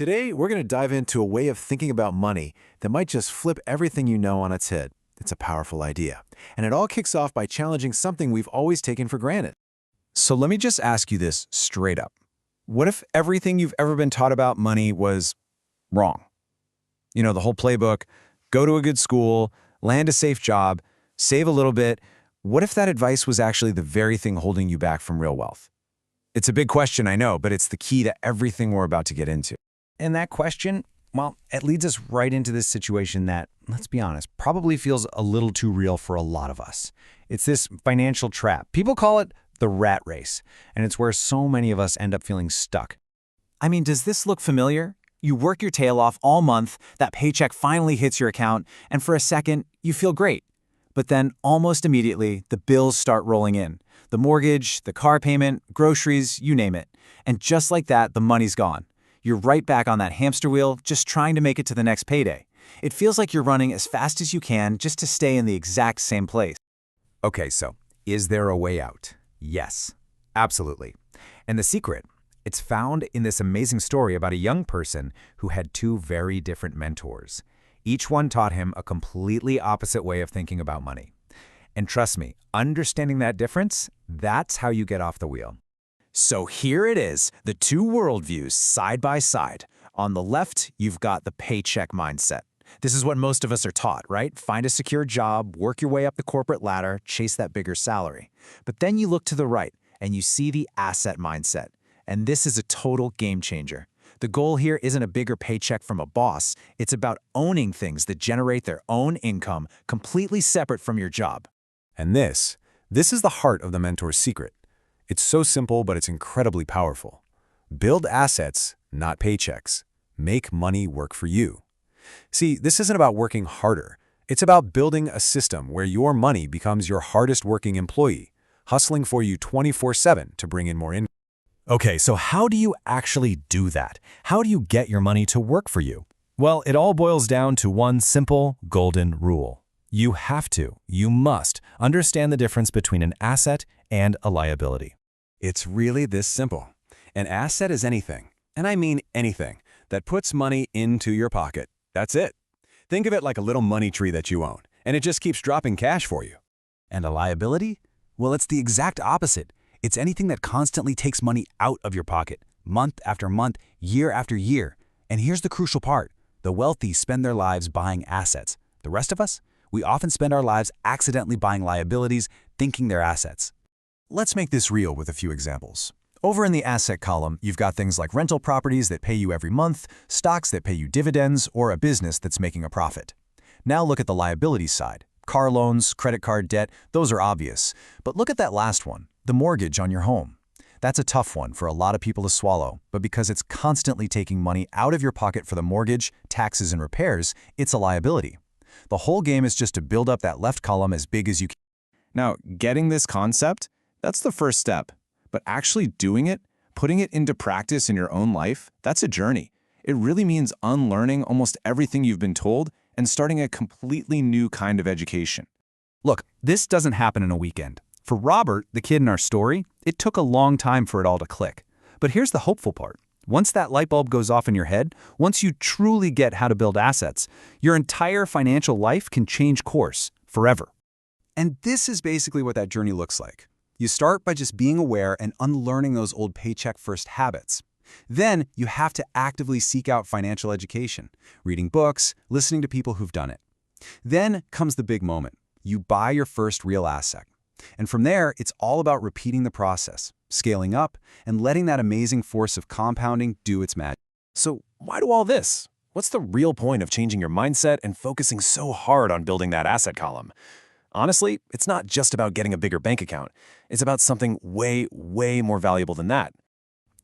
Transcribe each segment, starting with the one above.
Today, we're going to dive into a way of thinking about money that might just flip everything you know on its head. It's a powerful idea. And it all kicks off by challenging something we've always taken for granted. So let me just ask you this straight up. What if everything you've ever been taught about money was wrong? You know, the whole playbook, go to a good school, land a safe job, save a little bit. What if that advice was actually the very thing holding you back from real wealth? It's a big question, I know, but it's the key to everything we're about to get into. And that question, well, it leads us right into this situation that, let's be honest, probably feels a little too real for a lot of us. It's this financial trap. People call it the rat race, and it's where so many of us end up feeling stuck. I mean, does this look familiar? You work your tail off all month, that paycheck finally hits your account, and for a second, you feel great. But then, almost immediately, the bills start rolling in. The mortgage, the car payment, groceries, you name it. And just like that, the money's gone. You're right back on that hamster wheel, just trying to make it to the next payday. It feels like you're running as fast as you can just to stay in the exact same place. Okay, so is there a way out? Yes, absolutely. And the secret, it's found in this amazing story about a young person who had two very different mentors. Each one taught him a completely opposite way of thinking about money. And trust me, understanding that difference, that's how you get off the wheel. So here it is, the two worldviews side by side. On the left, you've got the paycheck mindset. This is what most of us are taught, right? Find a secure job, work your way up the corporate ladder, chase that bigger salary. But then you look to the right, and you see the asset mindset. And this is a total game changer. The goal here isn't a bigger paycheck from a boss. It's about owning things that generate their own income, completely separate from your job. And this is the heart of the mentor's secret. It's so simple, but it's incredibly powerful. Build assets, not paychecks. Make money work for you. See, this isn't about working harder. It's about building a system where your money becomes your hardest working employee, hustling for you 24/7 to bring in more income. Okay, so how do you actually do that? How do you get your money to work for you? Well, it all boils down to one simple golden rule. You must understand the difference between an asset and a liability. It's really this simple. An asset is anything, and I mean anything, that puts money into your pocket. That's it. Think of it like a little money tree that you own, and it just keeps dropping cash for you. And a liability? Well, it's the exact opposite. It's anything that constantly takes money out of your pocket, month after month, year after year. And here's the crucial part. The wealthy spend their lives buying assets. The rest of us? We often spend our lives accidentally buying liabilities, thinking they're assets. Let's make this real with a few examples. Over in the asset column, you've got things like rental properties that pay you every month, stocks that pay you dividends, or a business that's making a profit. Now look at the liability side. Car loans, credit card debt, those are obvious. But look at that last one, the mortgage on your home. That's a tough one for a lot of people to swallow, but because it's constantly taking money out of your pocket for the mortgage, taxes, and repairs, it's a liability. The whole game is just to build up that left column as big as you can. Now, getting this concept, that's the first step. But actually doing it, putting it into practice in your own life, that's a journey. It really means unlearning almost everything you've been told and starting a completely new kind of education. Look, this doesn't happen in a weekend. For Robert, the kid in our story, it took a long time for it all to click. But here's the hopeful part. Once that light bulb goes off in your head, once you truly get how to build assets, your entire financial life can change course forever. And this is basically what that journey looks like. You start by just being aware and unlearning those old paycheck-first habits. Then you have to actively seek out financial education, reading books, listening to people who've done it. Then comes the big moment. You buy your first real asset. And from there, it's all about repeating the process, scaling up, and letting that amazing force of compounding do its magic. So why do all this? What's the real point of changing your mindset and focusing so hard on building that asset column? Honestly, it's not just about getting a bigger bank account. It's about something way, way more valuable than that.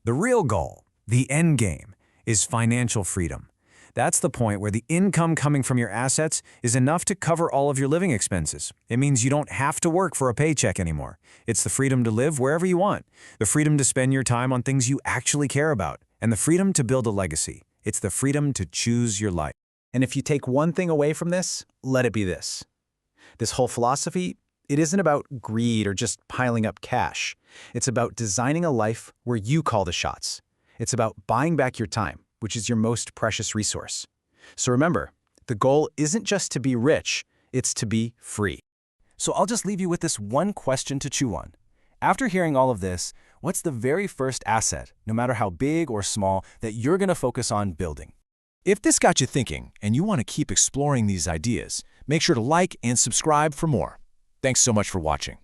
The real goal, the end game, is financial freedom. That's the point where the income coming from your assets is enough to cover all of your living expenses. It means you don't have to work for a paycheck anymore. It's the freedom to live wherever you want, the freedom to spend your time on things you actually care about, and the freedom to build a legacy. It's the freedom to choose your life. And if you take one thing away from this, let it be this. This whole philosophy, it isn't about greed or just piling up cash. It's about designing a life where you call the shots. It's about buying back your time, which is your most precious resource. So remember, the goal isn't just to be rich, it's to be free. So I'll just leave you with this one question to chew on. After hearing all of this, what's the very first asset, no matter how big or small, that you're going to focus on building? If this got you thinking and you want to keep exploring these ideas, make sure to like and subscribe for more. Thanks so much for watching.